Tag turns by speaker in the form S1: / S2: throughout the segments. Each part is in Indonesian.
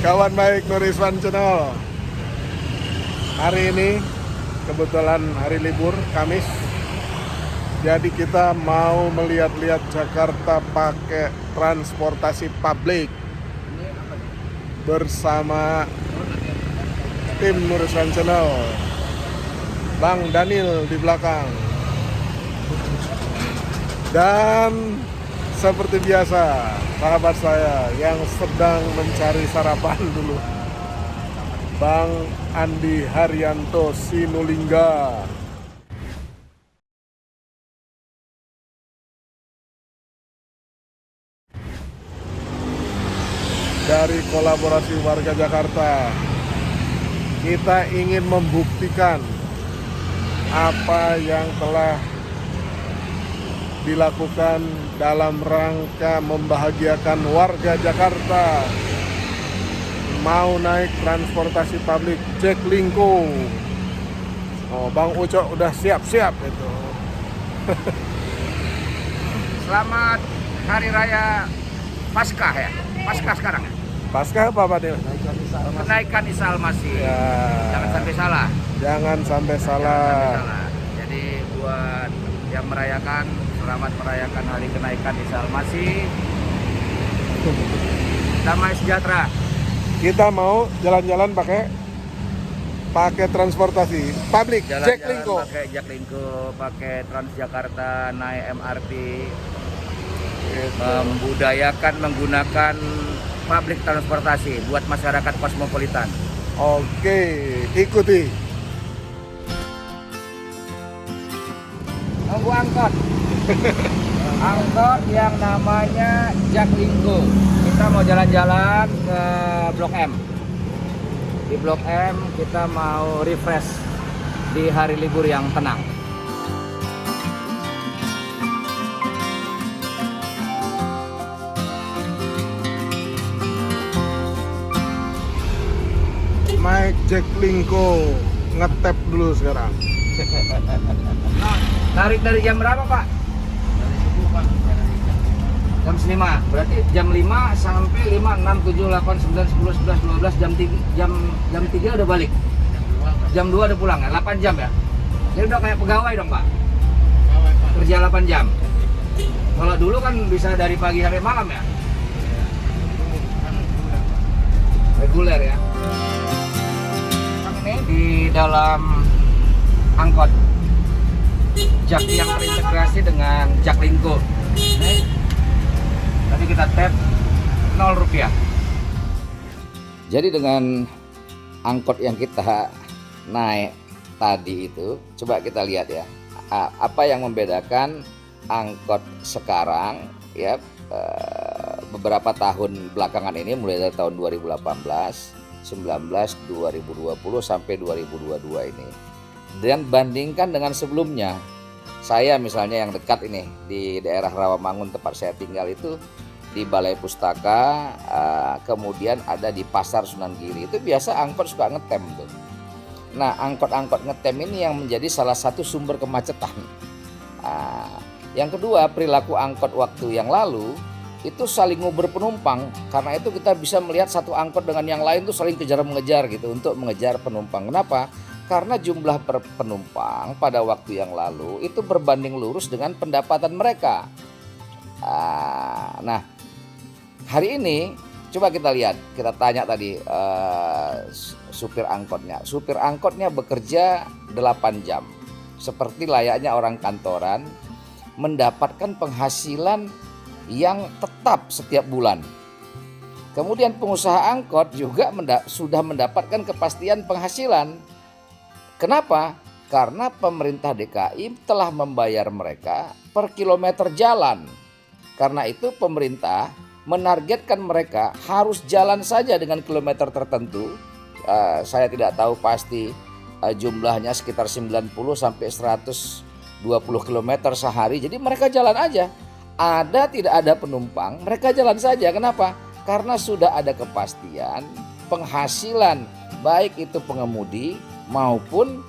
S1: Kawan baik Nuriswan Channel. Hari ini kebetulan hari libur Kamis. Jadi kita mau melihat-lihat Jakarta pakai transportasi publik bersama tim Nuriswan Channel. Bang Daniel di belakang. Dan seperti biasa, sahabat saya yang sedang mencari sarapan dulu, Bang Andi Haryanto Sinulinga. Dari kolaborasi warga Jakarta, kita ingin membuktikan apa yang telah dilakukan dalam rangka membahagiakan warga Jakarta mau naik transportasi publik Jaklingko. Oh, Bang Ucok udah siap-siap itu.
S2: Selamat Hari Raya Paskah ya. Paskah sekarang ya.
S1: Paskah apa Pak Del?
S2: Kenaikan Isa Al-Masih.
S1: Ya,
S2: Jangan sampai salah.
S1: jangan sampai salah.
S2: Jangan sampai salah. Jadi buat yang merayakan, selamat merayakan hari kenaikan Isa Al-Masih. Damai sejahtera.
S1: Kita mau jalan-jalan pakai transportasi publik
S2: Jalan-jalan
S1: Jaklingko.
S2: pakai Jaklingko, pakai Transjakarta, naik MRT. Membudayakan menggunakan public transportasi buat masyarakat kosmopolitan.
S1: Oke, ikuti.
S2: Nunggu angkot. Angkot yang namanya Jaklingko. Kita mau jalan-jalan ke Blok M. Di Blok M kita mau refresh di hari libur yang tenang.
S1: Naik Jaklingko, ngetap dulu sekarang.
S2: Tarik dari jam berapa, Pak? Dari subuh, Pak. Jam 5. Berarti jam 5 sampai 5, 6, 7, 8, 9, 10, 11, 12, jam 3 udah balik. Jam 2 udah pulang ya, 8 jam ya. Jadi udah kayak pegawai dong, Pak. Kerja 8 jam. Kalau dulu kan bisa dari pagi sampai malam ya. Reguler ya. Ini di dalam angkot Jak yang terintegrasi dengan Jaklingko. Tadi kita tap 0 rupiah. Jadi dengan angkot yang kita naik tadi itu, coba kita lihat ya, apa yang membedakan angkot sekarang ya, beberapa tahun belakangan ini, mulai dari tahun 2018, 19, 2020 sampai 2022 ini, dan bandingkan dengan sebelumnya. Saya misalnya yang dekat ini di daerah Rawamangun tempat saya tinggal itu, di Balai Pustaka, kemudian ada di Pasar Sunan Giri, itu biasa angkot suka ngetem tuh. Nah, angkot-angkot ngetem ini yang menjadi salah satu sumber kemacetan. Yang kedua, perilaku angkot waktu yang lalu itu saling nguber penumpang. Karena itu kita bisa melihat satu angkot dengan yang lain tuh saling kejar-mengejar gitu untuk mengejar penumpang. Kenapa? Karena jumlah penumpang pada waktu yang lalu itu berbanding lurus dengan pendapatan mereka. Nah, hari ini coba kita lihat, kita tanya tadi supir angkotnya. Supir angkotnya bekerja 8 jam. Seperti layaknya orang kantoran, mendapatkan penghasilan yang tetap setiap bulan. Kemudian pengusaha angkot juga sudah mendapatkan kepastian penghasilan. Kenapa? Karena pemerintah DKI telah membayar mereka per kilometer jalan. Karena itu pemerintah menargetkan mereka harus jalan saja dengan kilometer tertentu. Saya tidak tahu pasti jumlahnya sekitar 90 sampai 120 km sehari. Jadi mereka jalan aja. Ada tidak ada penumpang, mereka jalan saja. Kenapa? Karena sudah ada kepastian penghasilan, baik itu pengemudi maupun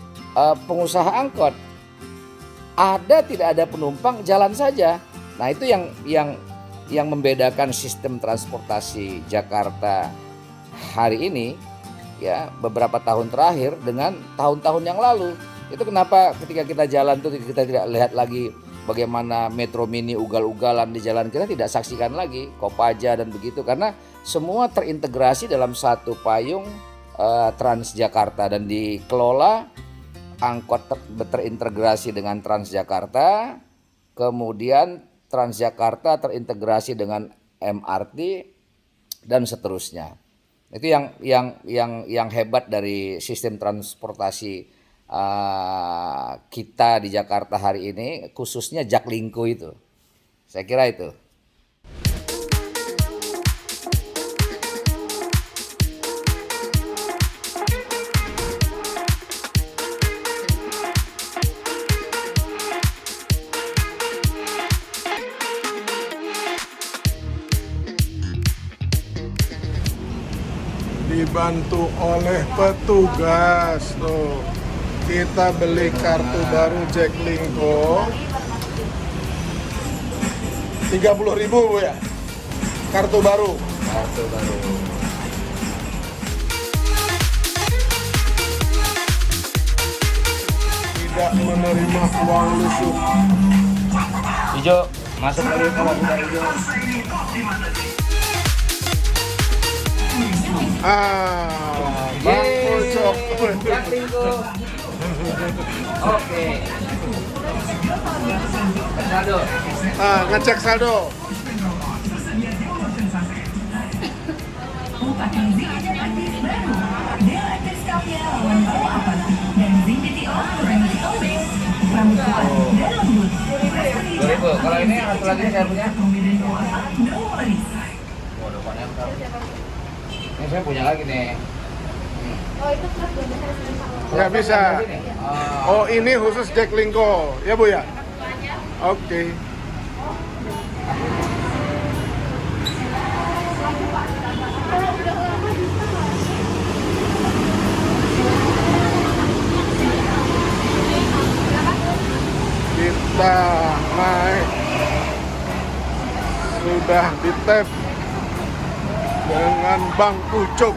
S2: pengusaha angkot. Ada tidak ada penumpang, jalan saja. Nah, itu yang membedakan sistem transportasi Jakarta hari ini ya beberapa tahun terakhir dengan tahun-tahun yang lalu. Itu kenapa ketika kita jalan tuh kita tidak lihat lagi bagaimana Metro Mini ugal-ugalan di jalan, kita tidak saksikan lagi Kopaja dan begitu, karena semua terintegrasi dalam satu payung Transjakarta dan dikelola. Angkot terintegrasi dengan Transjakarta, kemudian Transjakarta terintegrasi dengan MRT dan seterusnya. Itu yang hebat dari sistem transportasi kita di Jakarta hari ini, khususnya Jaklingko itu. Saya kira itu.
S1: Dibantu oleh petugas tuh. Kita beli kartu baru Jaklingko 30.000 Bu ya. Kartu baru. Tidak menerima uang lusuh.
S2: Hijau, masuk lagi kalau sudah hijau.
S1: Bang Ucok.
S2: Jaklingko. Oke. Saldo.
S1: Ngecek saldo.
S2: Ribu. Kalau ini satu lagi saya punya. Ini saya punya lagi nih.
S3: Oh itu plus
S1: Nggak bisa. Oh ini khusus Jaklingko ya Bu ya. Oke. Kita naik, sudah di tap dengan Bang Ucok,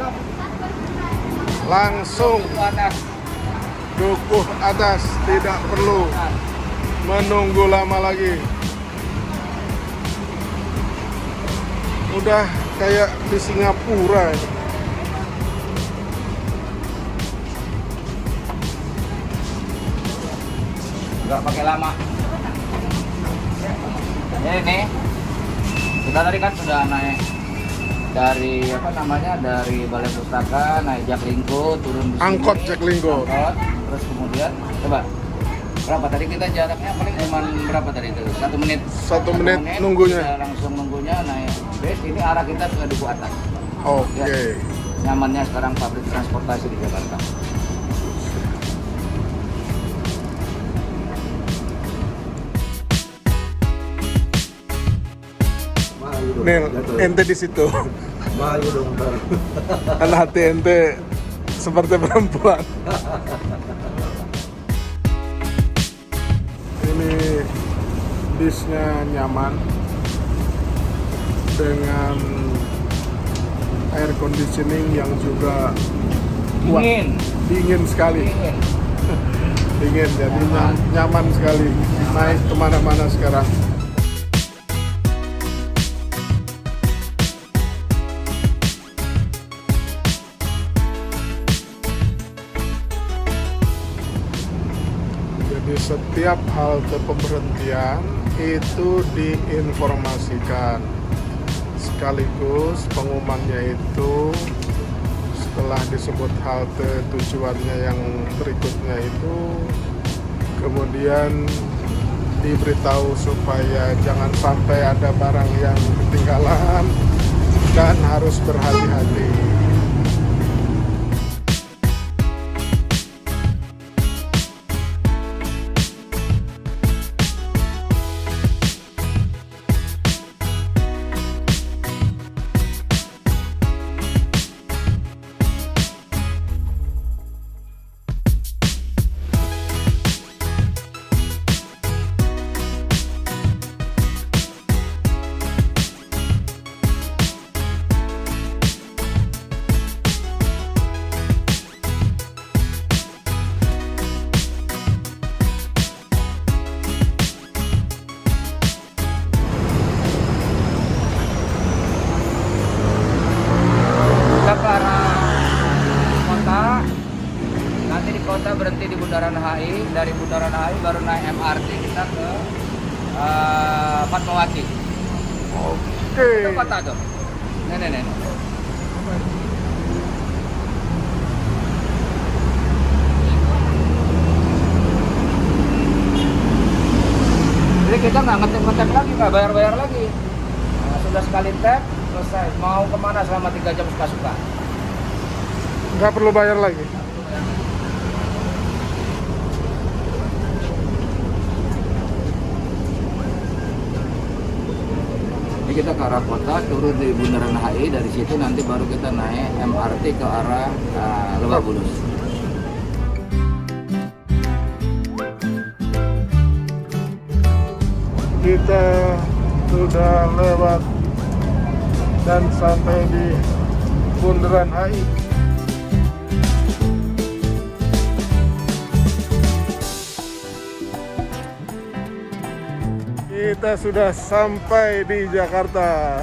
S1: langsung dukuh atas, tidak perlu menunggu lama lagi. Udah kayak di Singapura.
S2: Nggak pakai lama. Ini kita tadi kan sudah naik dari dari Balai Pustaka, naik Jaklingko, turun di sini.
S1: Angkot Jaklingko.
S2: Angkot, terus kemudian coba berapa tadi kita jaraknya paling cuma berapa tadi itu? 1 menit.
S1: 1 menit nunggunya.
S2: Kita langsung nunggunya naik bus. Ini arah kita ke Duku Atas.
S1: Oke.
S2: Ya, nyamannya sekarang publik transportasi di Jakarta.
S1: Nih, ente di situ.
S4: Malu dong ntar.
S1: Kan hati ente seperti perempuan. Ini bisnya nyaman dengan air conditioning yang juga kuat. Dingin sekali. Dingin, jadi nyaman sekali. Naik kemana-mana sekarang. Jadi setiap halte pemberhentian itu diinformasikan, sekaligus pengumumannya itu setelah disebut halte tujuannya yang berikutnya itu kemudian diberitahu supaya jangan sampai ada barang yang ketinggalan dan harus berhati-hati.
S2: Fatmawati.
S1: Oke.
S2: Itu kota tuh. Nenek. Jadi kita nggak ngetep lagi, nggak bayar lagi. Nah, sudah sekali tap, selesai. Mau kemana selama 3 jam suka-suka.
S1: Nggak perlu bayar lagi.
S2: Ini kita ke arah kota, turun di Bundaran HI, dari situ nanti baru kita naik MRT ke arah Lebak Bulus.
S1: Kita sudah lewat dan sampai di Bundaran HI. Kita sudah sampai di Jakarta.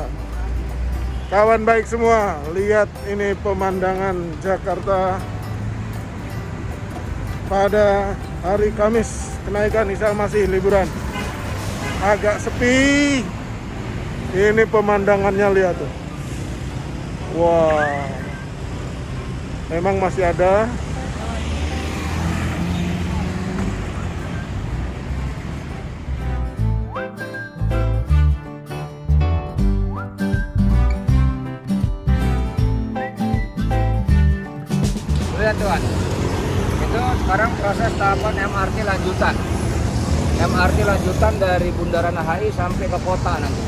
S1: Kawan baik semua, lihat ini pemandangan Jakarta pada hari Kamis. Kenaikan Isa masih liburan. Agak sepi. Ini pemandangannya, lihat tuh. Wah. Memang masih ada.
S2: Lihat tuan, itu sekarang proses tahapan MRT lanjutan. MRT lanjutan dari Bundaran HI sampai ke kota nanti.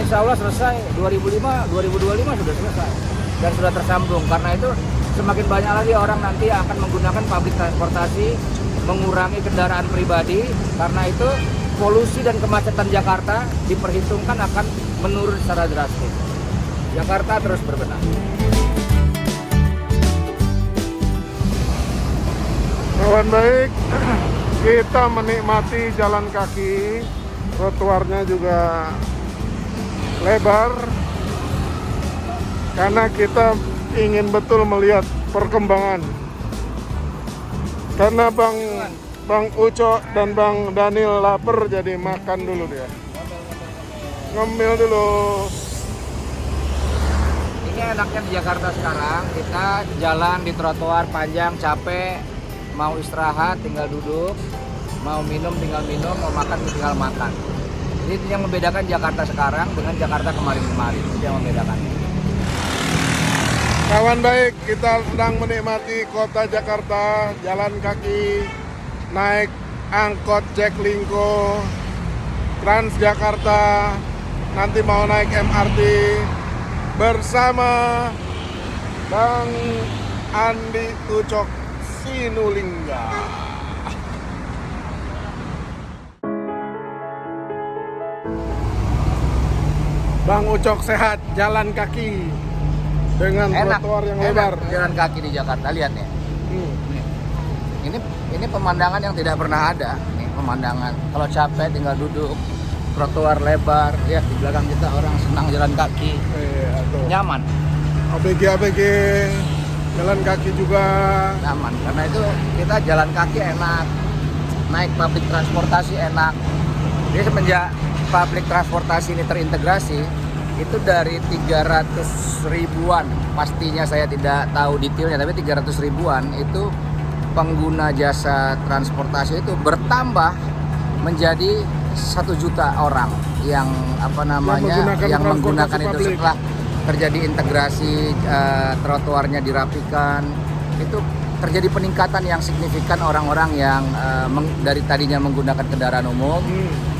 S2: Insya Allah selesai 2025 sudah selesai dan sudah tersambung. Karena itu semakin banyak lagi orang nanti yang akan menggunakan public transportasi, mengurangi kendaraan pribadi. Karena itu polusi dan kemacetan Jakarta diperhitungkan akan menurun secara drastis. Jakarta terus berbenah.
S1: Kawan baik, kita menikmati jalan kaki, trotoarnya juga lebar karena kita ingin betul melihat perkembangan. Karena Bang Uco dan Bang Daniel lapar, jadi makan dulu dia. Ngemil dulu.
S2: Ini enaknya di Jakarta sekarang, kita jalan di trotoar panjang, capek, mau istirahat tinggal duduk, mau minum tinggal minum, mau makan tinggal makan. Jadi itu yang membedakan Jakarta sekarang dengan Jakarta kemarin-kemarin, itu yang membedakan.
S1: Kawan baik, kita sedang menikmati kota Jakarta, jalan kaki, naik angkot Jaklingko, Transjakarta, nanti mau naik MRT bersama Bang Andi Ucok Sinulingga. Bang Ucok sehat, jalan kaki dengan trotoar yang lebar.
S2: Jalan kaki di Jakarta, lihat nih. Ini pemandangan yang tidak pernah ada. Nih pemandangan. Kalau capek tinggal duduk, trotoar lebar. Lihat di belakang kita orang senang jalan kaki. Nyaman.
S1: ABG jalan kaki juga
S2: nyaman. Karena itu kita jalan kaki enak. Naik public transportasi enak. Jadi semenjak public transportasi ini terintegrasi, itu dari 300 ribuan, pastinya saya tidak tahu detailnya, tapi 300 ribuan itu pengguna jasa transportasi itu bertambah menjadi 1 juta orang yang menggunakan itu setelah terjadi integrasi, trotoarnya dirapikan, itu terjadi peningkatan yang signifikan orang-orang yang dari tadinya menggunakan kendaraan umum,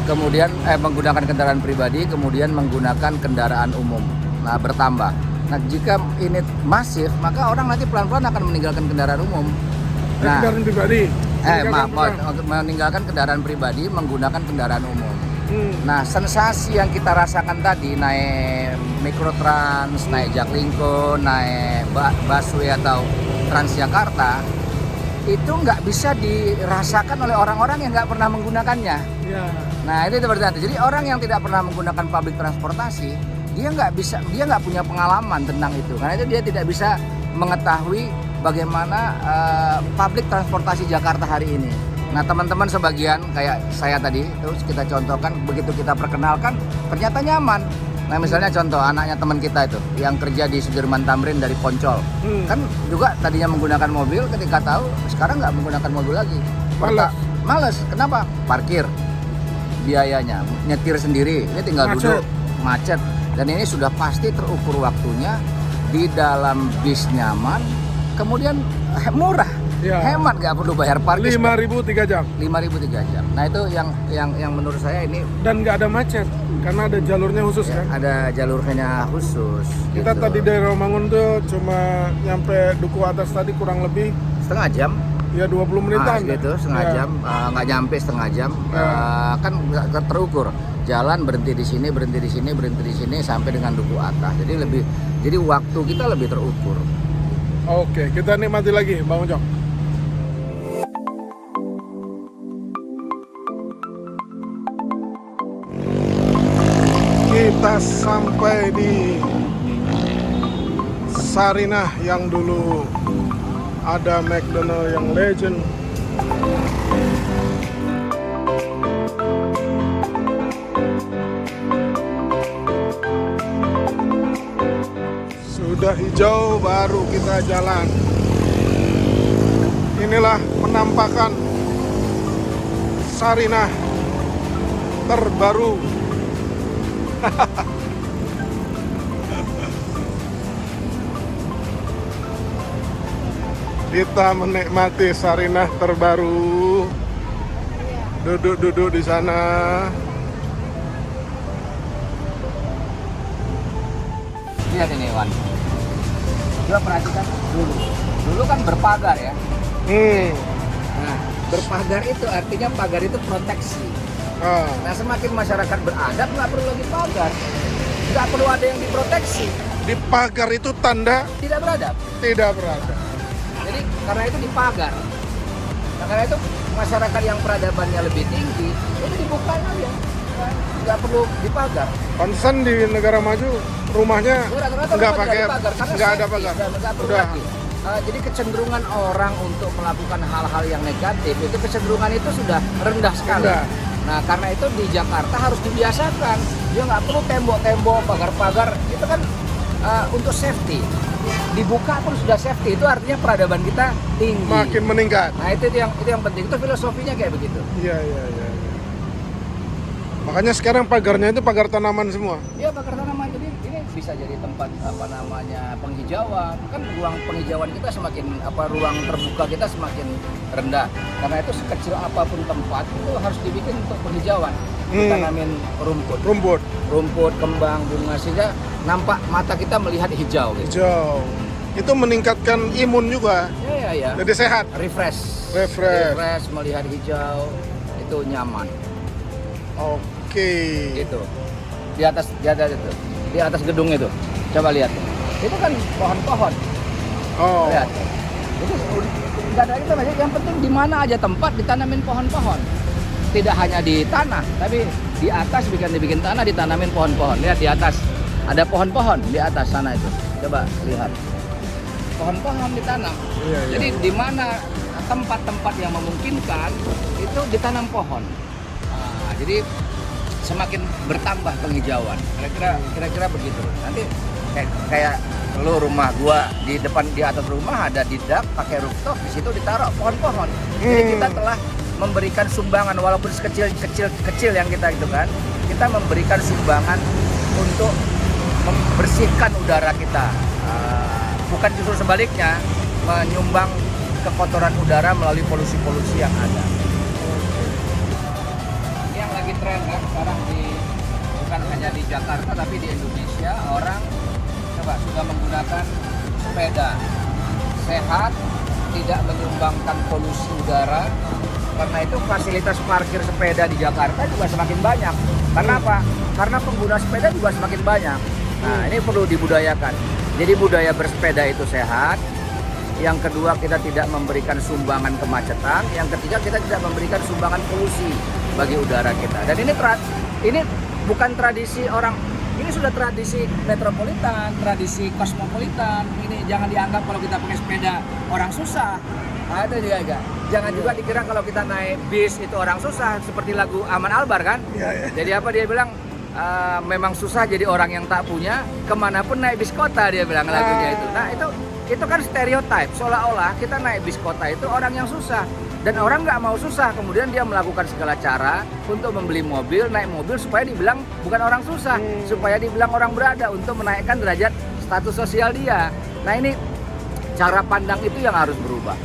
S2: kemudian menggunakan kendaraan pribadi, kemudian menggunakan kendaraan umum. Nah, bertambah. Nah, jika ini masif, maka orang nanti pelan-pelan akan meninggalkan kendaraan umum. Nah,
S1: kendaraan pribadi.
S2: Meninggalkan kendaraan pribadi, menggunakan kendaraan umum. Nah, sensasi yang kita rasakan tadi naik Mikrotrans, naik Jaklingko, naik busway atau Transjakarta, itu nggak bisa dirasakan oleh orang-orang yang nggak pernah menggunakannya.
S1: Ya.
S2: Nah, itu berarti. Jadi orang yang tidak pernah menggunakan public transportasi, dia nggak punya pengalaman tentang itu. Karena itu dia tidak bisa mengetahui bagaimana public transportasi Jakarta hari ini. Nah teman-teman sebagian kayak saya tadi, terus kita contohkan, begitu kita perkenalkan ternyata nyaman. Nah misalnya contoh anaknya teman kita itu yang kerja di Sudirman Tamrin dari Poncol, kan juga tadinya menggunakan mobil, ketika tahu sekarang nggak menggunakan mobil lagi. Males. Kenapa? Parkir, biayanya, nyetir sendiri, ini tinggal duduk, macet. Dan ini sudah pasti terukur waktunya, di dalam bis nyaman, kemudian murah.
S1: Ya.
S2: Hemat, gak perlu bayar parkir.
S1: 5.000 3 jam.
S2: 5.000 3 jam. Nah itu yang menurut saya ini
S1: Dan nggak ada macet karena ada jalurnya khusus kan.
S2: ada jalurnya khusus.
S1: Kita
S2: gitu.
S1: tadi dari Romangun tuh cuma nyampe Duku Atas tadi kurang lebih
S2: setengah jam.
S1: ya 20 menitan.
S2: Gitu, setengah
S1: Ya.
S2: jam, nggak nyampe setengah jam. Kan nggak terukur. Jalan berhenti di sini, berhenti di sini, berhenti di sini sampai dengan Duku Atas. Jadi waktu kita lebih terukur.
S1: Oke, kita nikmati lagi Bang Ucok. Kita sampai di Sarinah yang dulu ada McDonald yang legend. Sudah hijau baru kita jalan. Inilah penampakan Sarinah terbaru. Kita menikmati Sarinah terbaru. Duduk-duduk di sana.
S2: Lihat ini Wan. Coba perhatikan dulu. Dulu kan berpagar ya. Nah, berpagar itu artinya pagar itu proteksi. Nah, semakin masyarakat beradab nggak perlu lagi pagar, nggak perlu ada yang diproteksi.
S1: Di pagar itu tanda
S2: Tidak beradab.
S1: tidak berada.
S2: Jadi karena itu dipagar. Nah, karena itu masyarakat yang peradabannya lebih tinggi itu dibuka aja, nggak perlu dipagar.
S1: Pantesan di negara maju rumahnya
S2: Rata-rata
S1: nggak
S2: rumah
S1: pakai,
S2: tidak dipagar, karena
S1: nggak ada
S2: safety,
S1: pagar.
S2: nggak perlu
S1: Udah.
S2: lagi. Jadi kecenderungan orang untuk melakukan hal-hal yang negatif itu kecenderungan itu sudah rendah sekali.
S1: Rendah.
S2: Nah karena itu di Jakarta harus dibiasakan. Dia nggak perlu tembok-tembok, pagar-pagar. Itu kan untuk safety. Dibuka pun sudah safety. Itu artinya peradaban kita tinggi.
S1: Makin meningkat.
S2: Nah itu yang penting. Itu filosofinya kayak begitu.
S1: Iya. Makanya sekarang pagarnya itu pagar tanaman semua.
S2: Iya pagar tanaman. Jadi ini bisa jadi tempat penghijauan. Kan ruang penghijauan kita semakin ruang terbuka kita semakin rendah. Karena itu sekecil apapun tempat itu harus dibikin untuk penghijauan. Ditanamin rumput, kembang, bunga sehingga nampak mata kita melihat hijau. Gitu.
S1: Hijau. Itu meningkatkan imun juga.
S2: Iya.
S1: Jadi sehat.
S2: Refresh melihat hijau itu nyaman.
S1: Oke.
S2: Gitu. Di atas itu. Di atas gedung itu. Coba lihat. Itu kan pohon-pohon.
S1: Oh.
S2: Lihat. Itu enggak ada itu aja. Yang penting di mana aja tempat ditanamin pohon-pohon. Tidak hanya di tanah, tapi di atas dibikin tanah ditanamin pohon-pohon. Lihat di atas. Ada pohon-pohon di atas sana itu. Coba lihat. Pohon-pohon ditanam.
S1: Iya.
S2: Jadi di mana tempat-tempat yang memungkinkan itu ditanam pohon. Nah, jadi semakin bertambah penghijauan. Kira-kira begitu. Nanti kayak lu rumah gua di atas rumah ada didak pakai rooftop, di situ ditaruh pohon-pohon. Jadi kita telah memberikan sumbangan walaupun kecil yang kita itu kan. Kita memberikan sumbangan untuk membersihkan udara kita. Bukan justru sebaliknya menyumbang kekotoran udara melalui polusi-polusi yang ada. Ini yang lagi tren kan sekarang bukan hanya di Jakarta tapi di Indonesia orang sudah menggunakan sepeda sehat, tidak menyumbangkan polusi udara. Karena itu fasilitas parkir sepeda di Jakarta juga semakin banyak. Karena apa? Karena pengguna sepeda juga semakin banyak. Nah ini perlu dibudayakan. Jadi budaya bersepeda itu sehat. Yang kedua kita tidak memberikan sumbangan kemacetan. Yang ketiga kita tidak memberikan sumbangan polusi bagi udara kita. Dan ini bukan tradisi orang Ini sudah tradisi metropolitan, tradisi kosmopolitan. Ini jangan dianggap kalau kita pakai sepeda orang susah. Ada juga enggak. Jangan juga dikira kalau kita naik bis itu orang susah, seperti lagu Aman Albar kan. Jadi apa dia bilang, memang susah jadi orang yang tak punya, kemanapun naik bis kota, dia bilang lagunya itu. Nah itu kan stereotype, seolah-olah kita naik bis kota itu orang yang susah. Dan orang nggak mau susah, kemudian dia melakukan segala cara untuk membeli mobil, naik mobil supaya dibilang bukan orang susah, supaya dibilang orang berada, untuk menaikkan derajat status sosial dia. Nah ini cara pandang itu yang harus berubah.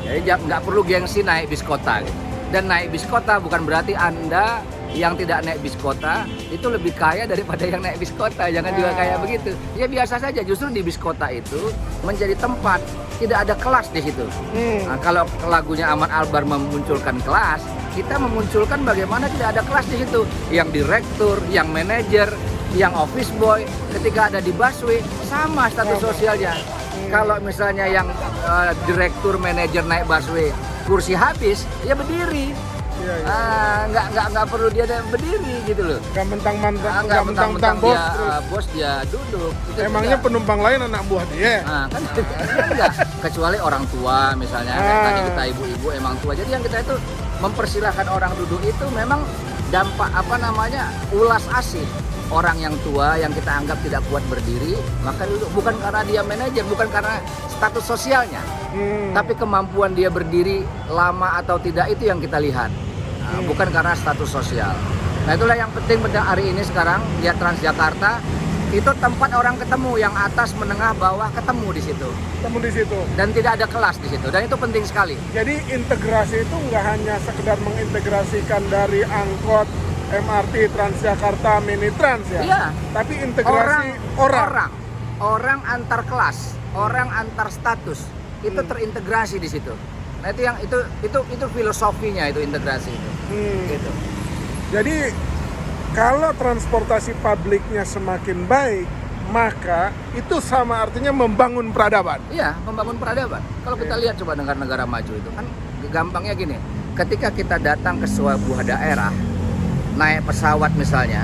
S2: Jadi nggak perlu gengsi naik bis kota gitu. Dan naik bis kota bukan berarti Anda yang tidak naik bis kota itu lebih kaya daripada yang naik bis kota. Jangan juga kayak begitu. Ya biasa saja, justru di bis kota itu menjadi tempat, tidak ada kelas di situ. Nah, kalau lagunya Aman Albar memunculkan kelas, kita memunculkan bagaimana tidak ada kelas di situ. Yang direktur, yang manajer, yang office boy, ketika ada di busway sama status sosialnya. Kalau misalnya yang direktur, manajer naik busway kursi habis, ya berdiri. Nggak perlu dia berdiri gitu loh.
S1: Nggak mentang-mentang,
S2: Nggak mentang-mentang
S1: bos.
S2: dia bos dia duduk. Itu
S1: Emangnya
S2: juga.
S1: penumpang lain anak buah dia.
S2: Nah, kan enggak. Kecuali orang tua misalnya, kayak tadi kita ibu-ibu emang tua. Jadi yang kita itu mempersilahkan orang duduk itu memang dampak ulas asih. Orang yang tua yang kita anggap tidak kuat berdiri, maka duduk. Bukan karena dia manajer, bukan karena status sosialnya, tapi kemampuan dia berdiri lama atau tidak itu yang kita lihat. Bukan karena status sosial. Nah itulah yang penting pada hari ini sekarang, lihat Transjakarta itu tempat orang ketemu, yang atas, menengah, bawah ketemu di situ.
S1: Ketemu di situ.
S2: Dan tidak ada kelas di situ, dan itu penting sekali.
S1: Jadi integrasi itu nggak hanya sekedar mengintegrasikan dari angkot, MRT, Transjakarta, Mini Trans ya.
S2: Iya.
S1: Tapi integrasi
S2: orang antar kelas, orang antar status itu terintegrasi di situ. Nah itu filosofinya, itu integrasi itu. Gitu.
S1: Jadi kalau transportasi publiknya semakin baik, maka itu sama artinya membangun peradaban.
S2: Iya, membangun peradaban. Kalau kita lihat coba negara-negara maju itu kan gampangnya gini. Ketika kita datang ke sebuah daerah, naik pesawat misalnya,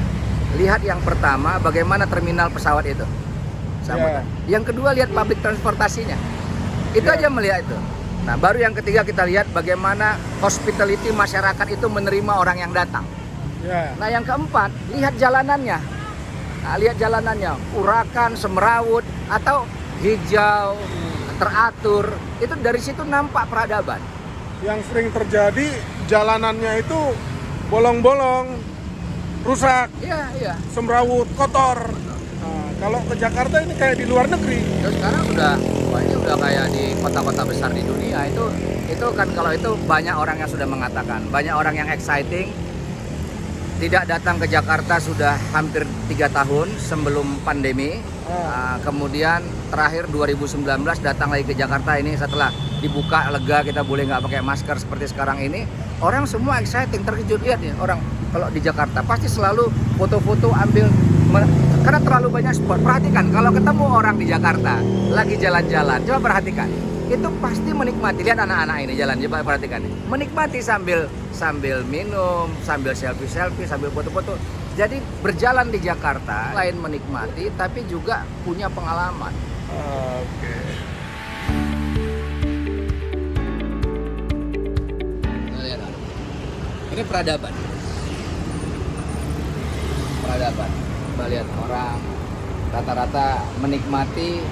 S2: lihat yang pertama bagaimana terminal pesawat itu. Yang kedua lihat publik transportasinya. Itu aja melihat itu. Nah, baru yang ketiga kita lihat bagaimana hospitality masyarakat itu menerima orang yang datang. Nah, yang keempat, lihat jalanannya. Nah, lihat jalanannya, urakan, semrawut, atau hijau, teratur. Itu dari situ nampak peradaban.
S1: Yang sering terjadi jalanannya itu bolong-bolong, rusak,
S2: Iya.
S1: semrawut, kotor. Nah, kalau ke Jakarta ini kayak di luar negeri.
S2: Terus sekarang ini udah kayak di kota-kota besar di dunia. Itu kan kalau itu banyak orang yang sudah mengatakan, banyak orang yang exciting. Tidak datang ke Jakarta sudah hampir 3 tahun sebelum pandemi. Kemudian terakhir 2019 datang lagi ke Jakarta ini setelah dibuka lega, kita boleh nggak pakai masker seperti sekarang ini. Orang semua exciting, terkejut. Lihat nih orang kalau di Jakarta pasti selalu foto-foto ambil karena terlalu banyak spot. Perhatikan kalau ketemu orang di Jakarta lagi jalan-jalan, coba perhatikan. Itu pasti menikmati. Lihat anak-anak ini jalan, coba perhatikan. Menikmati sambil minum, sambil selfie, sambil foto-foto. Jadi berjalan di Jakarta selain menikmati tapi juga punya pengalaman.
S1: Oke.
S2: Lihat. Ini peradaban. Coba lihat orang rata-rata menikmati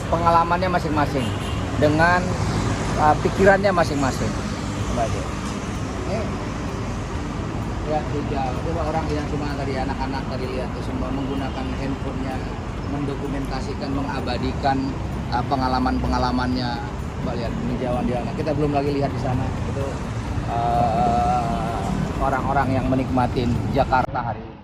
S2: pengalamannya masing-masing dengan pikirannya masing-masing. Coba aja. Ini lihat hijau. Coba orang yang cuma tadi anak-anak tadi lihat tuh semua menggunakan handphonenya, mendokumentasikan, mengabadikan pengalaman-pengalamannya. Coba lihat penghijauan dia. Kita belum lagi lihat di sana itu orang-orang yang menikmatin Jakarta hari ini.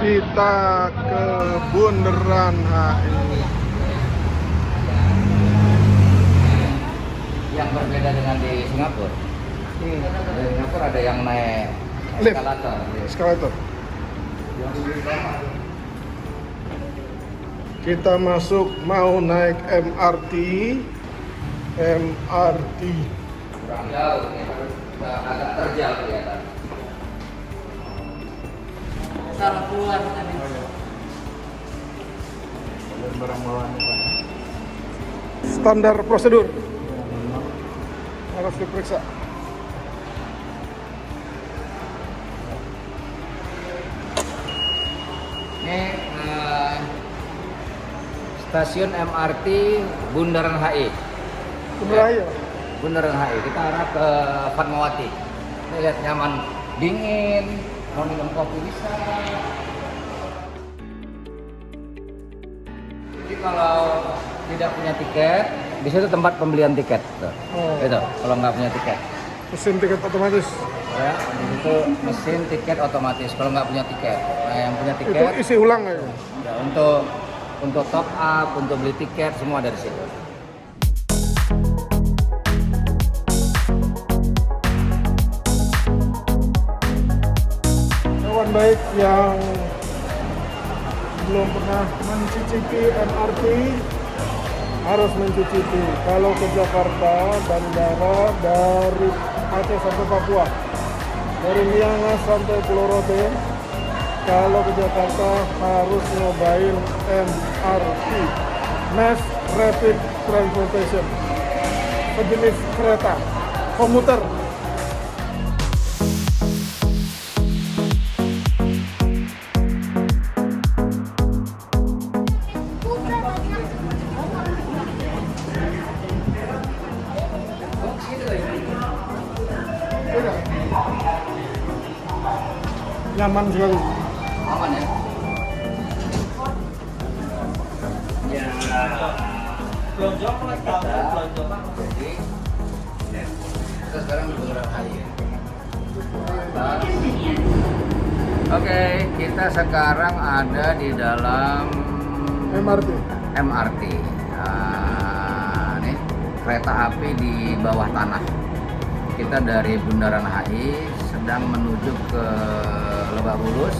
S1: kita ke Bundaran HI.
S2: Yang berbeda dengan di Singapura. Di Singapura ada yang naik
S1: Lift.
S2: eskalator.
S1: Eskalator. Kita masuk mau naik MRT.
S2: Kurang jauh, ya. Agak terjal kelihatan.
S3: Salah keluar tadi.
S1: Barang bawaan standar prosedur harus diperiksa.
S2: Ini stasiun MRT Bundaran HI.
S1: Berbahaya.
S2: Bundaran HI. Kita arah ke Fatmawati. Ini lihat nyaman, dingin, mau minum kopi bisa. Jadi kalau tidak punya tiket, di situ tempat pembelian tiket. Tuh.
S1: Oh.
S2: Itu kalau nggak punya tiket.
S1: Mesin tiket otomatis.
S2: Ya, di situ mesin tiket otomatis. Kalau nggak punya tiket, nah yang punya
S1: Itu
S2: tiket
S1: isi ulang ya.
S2: ya, untuk top up, untuk beli tiket semua dari situ.
S1: Kawan baik yang belum pernah mencicipi MRT harus mencicipi. Kalau ke Jakarta, bandara dari Aceh sampai Papua, dari Miangas sampai Pulau Rote. Kalau ke Jakarta harus nyobain MRT, Mass Rapid Transportation, sejenis kereta komuter. Nyaman sekali.
S2: Aman ya? Jadi kita sekarang di Bundaran HI ya. Oke, kita sekarang ada di dalam
S1: MRT.
S2: MRT. Nih kereta api di bawah tanah. Kita dari Bundaran HI sedang menuju ke Lebak Bulus.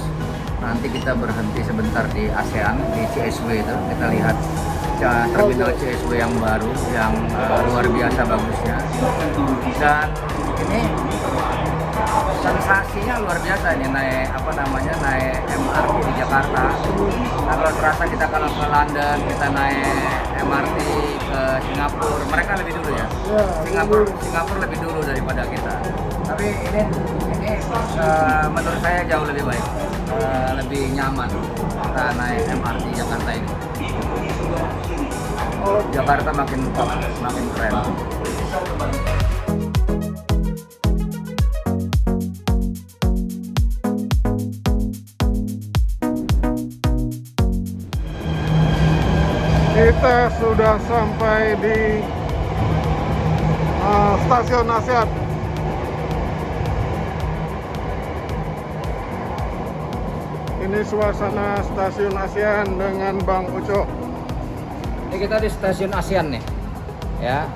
S2: Nanti kita berhenti sebentar di ASEAN, di CSW itu. Kita lihat terminal CSW yang baru, yang luar biasa bagusnya. Dan ini sensasinya luar biasa ini naik naik MRT di Jakarta. Kalau terasa kita kalau ke London kita naik MRT ke Singapura, mereka lebih dulu ya. Singapura lebih dulu daripada kita. Tapi ini menurut saya jauh lebih baik, lebih nyaman kita naik MRT Jakarta ini. Jakarta makin top, makin keren.
S1: Kita sudah sampai di stasiun ASEAN. Ini suasana stasiun ASEAN dengan Bang Uco.
S2: Ini kita di stasiun ASEAN nih, ya.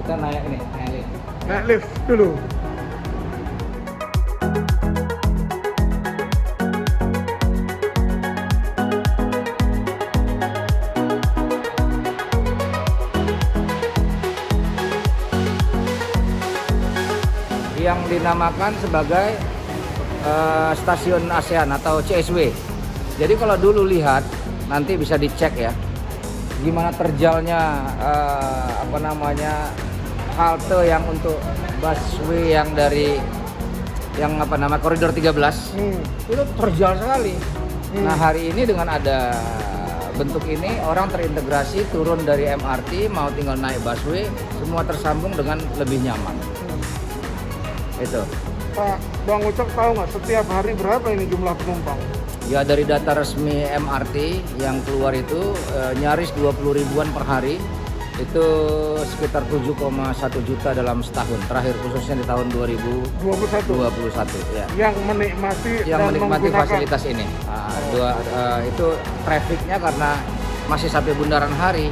S2: Kita naik ini, naik lift.
S1: Naik lift dulu.
S2: Yang dinamakan sebagai stasiun ASEAN atau CSW. Jadi kalau dulu lihat, nanti bisa dicek ya, gimana terjalnya halte yang untuk busway yang dari yang koridor 13 itu terjal sekali. Nah hari ini dengan ada bentuk ini orang terintegrasi turun dari MRT mau tinggal naik busway, semua tersambung dengan lebih nyaman. Itu.
S1: Pak Bang Ucok tahu nggak setiap hari berapa ini jumlah penumpang?
S2: Ya dari data resmi MRT yang keluar itu nyaris 20 ribuan per hari. itu sekitar 7,1 juta dalam setahun terakhir, khususnya di tahun 2021 ya.
S1: Yang menikmati dan
S2: Menikmati
S1: menggunakan.
S2: fasilitas ini. Itu trafficnya karena masih sampai bundaran HI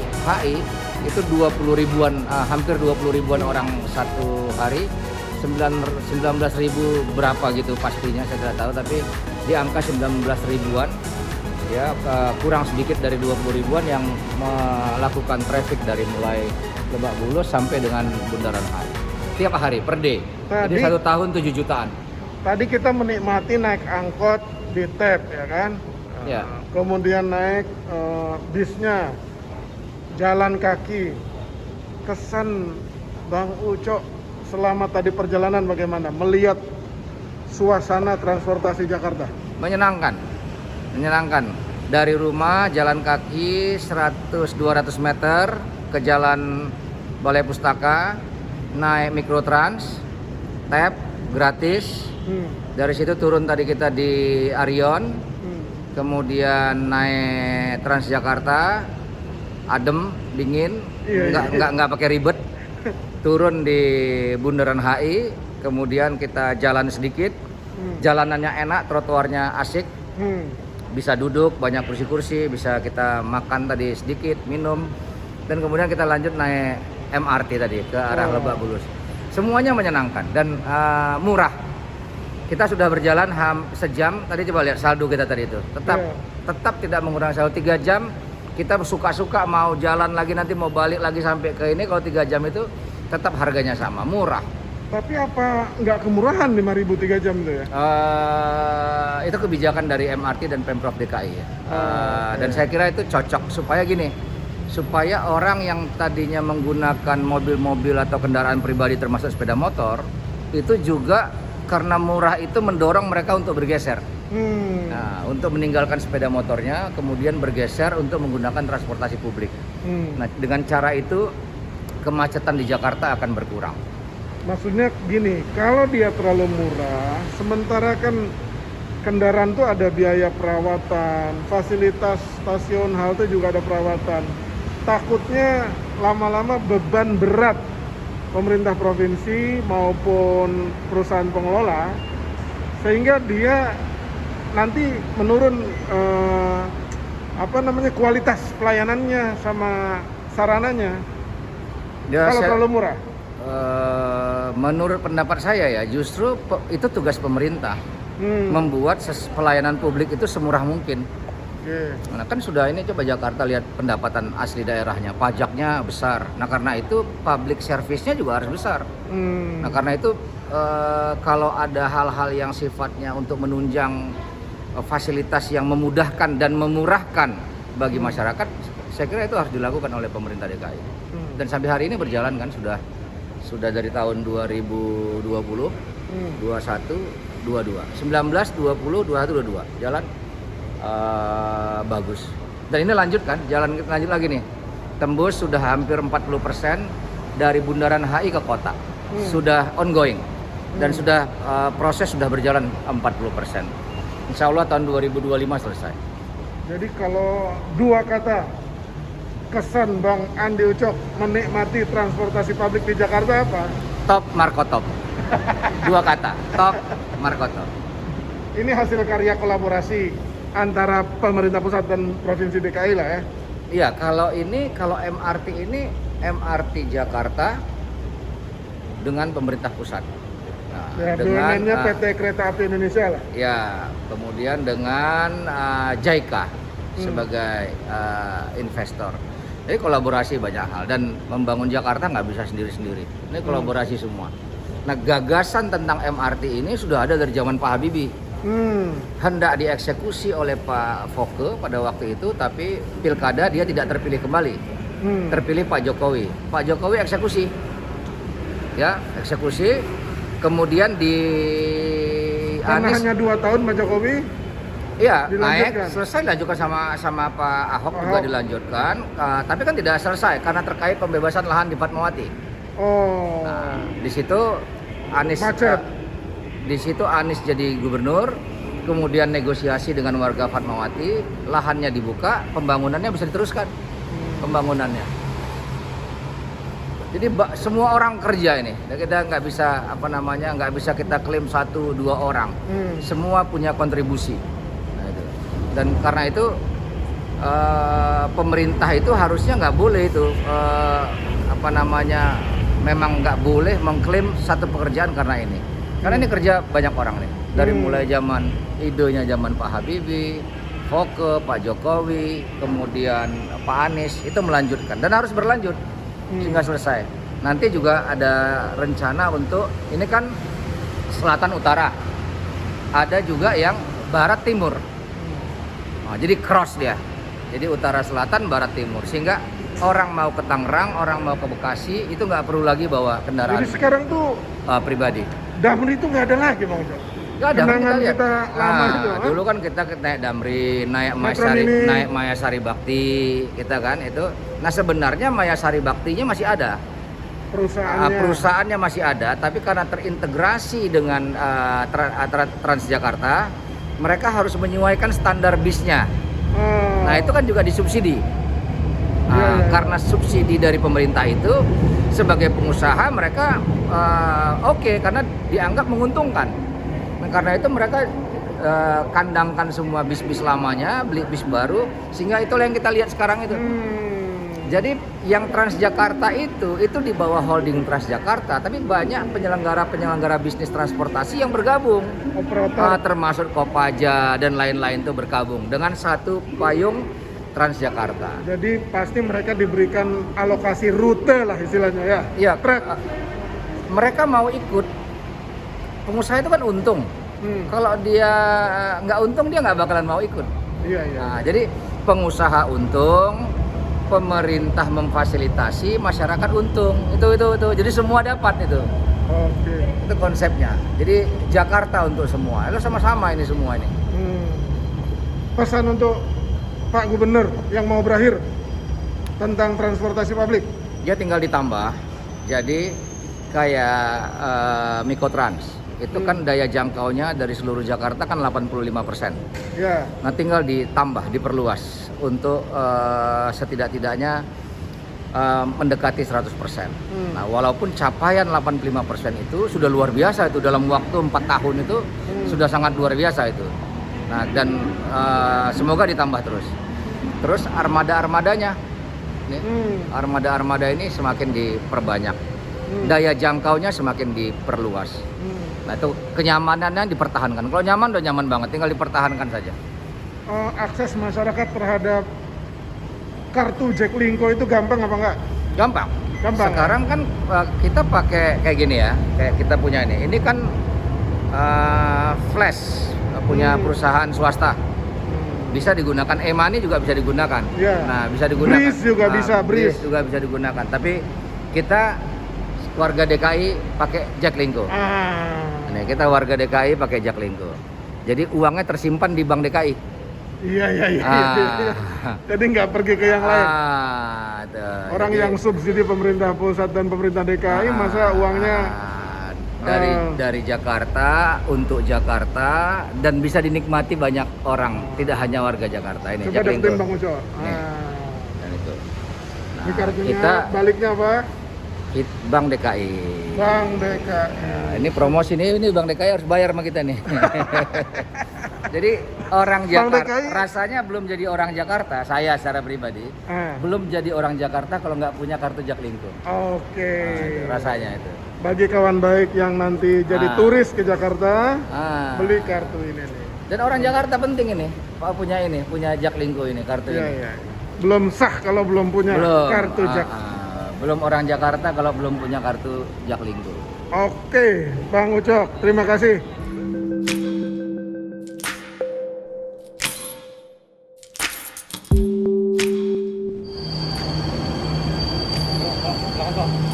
S2: itu 20 ribuan, hampir 20 ribuan orang satu hari. 19.000 berapa gitu pastinya saya tidak tahu, tapi di angka 19 ribuan ya, kurang sedikit dari 20 ribuan yang melakukan traffic dari mulai Lebak Bulus sampai dengan bundaran HI tiap hari per day. Jadi
S1: Tadi-
S2: 1 tahun 7 jutaan.
S1: Tadi kita menikmati naik angkot di tap ya kan.
S2: Ya.
S1: Kemudian naik bisnya, jalan kaki. Kesan Bang Ucok selama tadi perjalanan bagaimana melihat suasana transportasi Jakarta?
S2: Menyenangkan dari rumah jalan kaki 100-200 meter ke jalan Balai Pustaka, naik mikrotrans, tap gratis. Dari situ turun tadi kita di Arion, kemudian naik Transjakarta, adem, dingin,
S1: Iya.
S2: nggak pakai ribet. Turun di bundaran HI, kemudian kita jalan sedikit, jalanannya enak, trotoarnya asik, bisa duduk, banyak kursi-kursi, bisa kita makan tadi sedikit, minum, dan kemudian kita lanjut naik MRT tadi ke arah Lebak Bulus. Semuanya menyenangkan dan murah. Kita sudah berjalan sejam, tadi coba lihat saldo kita tadi itu, tetap tidak mengurangi saldo. 3 jam kita suka-suka mau jalan lagi, nanti mau balik lagi sampai ke ini, kalau 3 jam itu tetap harganya sama, murah.
S1: Tapi apa nggak kemurahan 5.000 3 jam itu ya?
S2: Itu kebijakan dari MRT dan Pemprov DKI ya. Dan saya kira itu cocok supaya gini, supaya orang yang tadinya menggunakan mobil-mobil atau kendaraan pribadi termasuk sepeda motor, itu juga karena murah itu mendorong mereka untuk bergeser. Nah, untuk meninggalkan sepeda motornya, kemudian bergeser untuk menggunakan transportasi publik. Nah, dengan cara itu kemacetan di Jakarta akan berkurang.
S1: Maksudnya gini, kalau dia terlalu murah, sementara kan kendaraan tuh ada biaya perawatan, fasilitas stasiun halte juga ada perawatan. Takutnya lama-lama beban berat pemerintah provinsi maupun perusahaan pengelola, sehingga dia nanti menurun kualitas pelayanannya sama sarananya.
S2: Ya,
S1: Kalau terlalu murah.
S2: Menurut pendapat saya ya, justru itu tugas pemerintah membuat pelayanan publik itu semurah mungkin. Nah, kan sudah ini, coba Jakarta lihat pendapatan asli daerahnya, pajaknya besar. Nah, karena itu public service-nya juga harus besar. Nah, karena itu kalau ada hal-hal yang sifatnya untuk menunjang fasilitas yang memudahkan dan memurahkan bagi masyarakat, saya kira itu harus dilakukan oleh pemerintah DKI. Dan sampai hari ini berjalan kan, sudah dari tahun 2020, 21, 22, 19, 20, 21, 22 jalan bagus. Dan ini lanjut kan, lanjut lagi nih. Tembus sudah hampir 40% dari bundaran HI ke kota. Sudah ongoing dan sudah proses sudah berjalan 40%. Insya Allah tahun 2025 selesai.
S1: Jadi kalau dua kata kesan Bang Andi Ucok menikmati transportasi publik di Jakarta apa?
S2: Top Marco Top. 2 kata, top Marco Top.
S1: Ini hasil karya kolaborasi antara pemerintah pusat dan provinsi DKI lah ya.
S2: Iya, kalau MRT ini MRT Jakarta dengan pemerintah pusat. Nah,
S1: Ya, BUMN-nya PT Kereta Api Indonesia lah.
S2: Ya, kemudian dengan JICA sebagai investor. Jadi kolaborasi banyak hal, dan membangun Jakarta nggak bisa sendiri-sendiri. Ini kolaborasi semua. Nah, gagasan tentang MRT ini sudah ada dari zaman Pak Habibie. Hendak dieksekusi oleh Pak Foke pada waktu itu, tapi pilkada dia tidak terpilih kembali. Terpilih Pak Jokowi. Pak Jokowi eksekusi. Ya, eksekusi. Kemudian
S1: Karena hanya 2 tahun Pak Jokowi.
S2: Iya,
S1: Dilanjutkan.
S2: naik, selesai dilanjutkan sama Pak Ahok juga dilanjutkan, tapi kan tidak selesai karena terkait pembebasan lahan di Fatmawati.
S1: Oh.
S2: Nah, di situ Anies
S1: Macet.
S2: di situ Anies jadi gubernur, kemudian negosiasi dengan warga Fatmawati, lahannya dibuka, pembangunannya bisa diteruskan. Pembangunannya. Jadi semua orang kerja ini. Kita nggak bisa nggak bisa kita klaim 1-2 orang. Semua punya kontribusi. Nah, itu. Dan karena itu pemerintah itu harusnya nggak boleh itu memang nggak boleh mengklaim satu pekerjaan karena ini. Karena ini kerja banyak orang nih. Dari mulai zaman idenya zaman Pak Habibie, Foke, Pak Jokowi, kemudian Pak Anies itu melanjutkan dan harus berlanjut sehingga selesai. Nanti juga ada rencana untuk ini kan selatan utara, ada juga yang barat timur. Nah, jadi cross dia. Jadi utara selatan barat timur sehingga orang mau ke Tangerang, orang mau ke Bekasi itu nggak perlu lagi bawa kendaraan.
S1: Jadi sekarang tuh
S2: pribadi.
S1: Damri itu nggak ada lagi Bang Ucok.
S2: Nggak ada.
S1: Kenangan kita lama itu.
S2: Dulu kan kita naik Damri, naik Mayasari Bakti, kita kan itu. Nah sebenarnya Mayasari Baktinya masih ada. Perusahaannya masih ada, tapi karena terintegrasi dengan Transjakarta, mereka harus menyesuaikan standar bisnya. Nah itu kan juga disubsidi. Karena subsidi dari pemerintah itu sebagai pengusaha mereka oke, karena dianggap menguntungkan. Nah, karena itu mereka kandangkan semua bis-bis lamanya, beli bis baru, sehingga itulah yang kita lihat sekarang itu. Jadi yang Transjakarta itu di bawah holding Transjakarta, tapi banyak penyelenggara bisnis transportasi yang bergabung, termasuk Kopaja dan lain-lain itu bergabung dengan satu payung Transjakarta.
S1: Jadi pasti mereka diberikan alokasi rute lah istilahnya ya.
S2: Iya. Mereka mau ikut. Pengusaha itu kan untung. Kalau dia nggak untung dia nggak bakalan mau ikut.
S1: Iya.
S2: Nah, jadi pengusaha untung, pemerintah memfasilitasi, masyarakat untung. Itu. Jadi semua dapat itu.
S1: Oke.
S2: Itu konsepnya. Jadi Jakarta untuk semua. Itu sama-sama ini semua ini.
S1: Pesan untuk Pak Gubernur yang mau berakhir tentang transportasi publik.
S2: Dia tinggal ditambah. Jadi kayak Mikotrans. Itu kan daya jangkaunya dari seluruh Jakarta kan 85%.
S1: Ya.
S2: Nah tinggal ditambah, diperluas untuk setidak-tidaknya mendekati 100%. Nah walaupun capaian 85% itu sudah luar biasa itu dalam waktu 4 tahun itu sudah sangat luar biasa itu. Nah dan semoga ditambah terus. Terus armada-armadanya, armada ini semakin diperbanyak, daya jangkaunya semakin diperluas. Nah itu kenyamanannya dipertahankan. Kalau nyaman udah nyaman banget, tinggal dipertahankan saja.
S1: Akses masyarakat terhadap kartu Jaklingko itu gampang apa enggak?
S2: Gampang. Sekarang kan kita pakai kayak gini ya, kayak kita punya ini. Ini kan flash punya perusahaan swasta. Bisa digunakan e-money juga bisa digunakan.
S1: Yeah.
S2: Nah, bisa digunakan.
S1: BRIS juga bisa, BRIS
S2: juga bisa digunakan. Tapi kita warga DKI pakai Jaklingko. Nah, kita warga DKI pakai Jaklingko. Jadi uangnya tersimpan di Bank DKI.
S1: Iya. Jadi nggak pergi ke yang lain. Orang yang subsidi pemerintah pusat dan pemerintah DKI masa uangnya dari Jakarta untuk Jakarta dan bisa dinikmati banyak orang, tidak hanya warga Jakarta ini. Coba dapetin Bang Uco.
S2: Dan itu. Nah,
S1: ini kartunya
S2: kita
S1: baliknya apa?
S2: Bank DKI.
S1: Bank DKI.
S2: Nah, ini promosi ini Bank DKI harus bayar sama kita nih. Jadi orang Jakarta rasanya belum jadi orang Jakarta. Saya secara pribadi belum jadi orang Jakarta kalau nggak punya kartu Jaklingko.
S1: Oke.
S2: Nah, itu rasanya itu.
S1: Bagi kawan baik yang nanti jadi turis ke Jakarta, beli kartu ini nih.
S2: Dan orang Jakarta penting ini, Pak punya Jaklingko ini kartu ini.
S1: Iya. Belum sah kalau belum punya kartu
S2: belum orang Jakarta kalau belum punya kartu Jaklingko.
S1: Oke, Bang Ucok, terima kasih.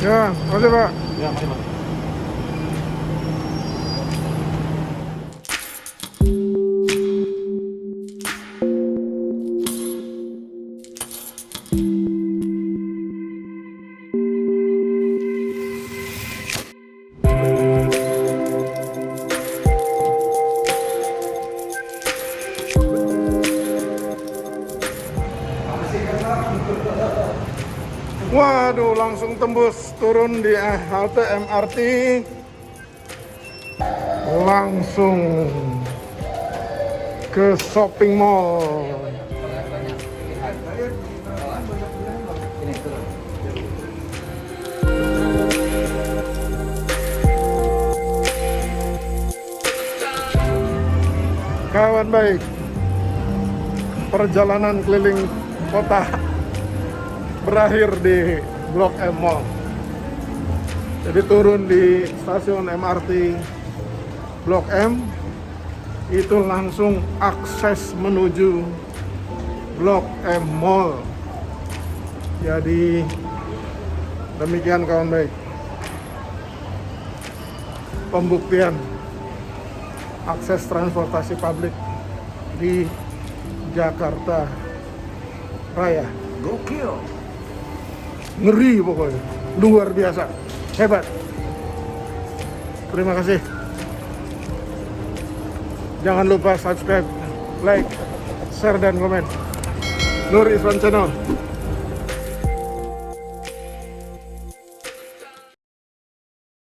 S1: Ya, makasih Pak.
S4: Ya, makasih Pak.
S1: Waduh, langsung tembus turun di halte MRT. Langsung ke shopping mall. Kawan baik, perjalanan keliling kota berakhir di Blok M Mall. Jadi turun di stasiun MRT Blok M, itu langsung akses menuju Blok M Mall. Jadi demikian kawan baik, pembuktian akses transportasi publik di Jakarta Raya. Gokil, ngeri pokoknya, luar biasa, hebat. Terima kasih. Jangan lupa subscribe, like, share, dan komen Nur Iswan Channel.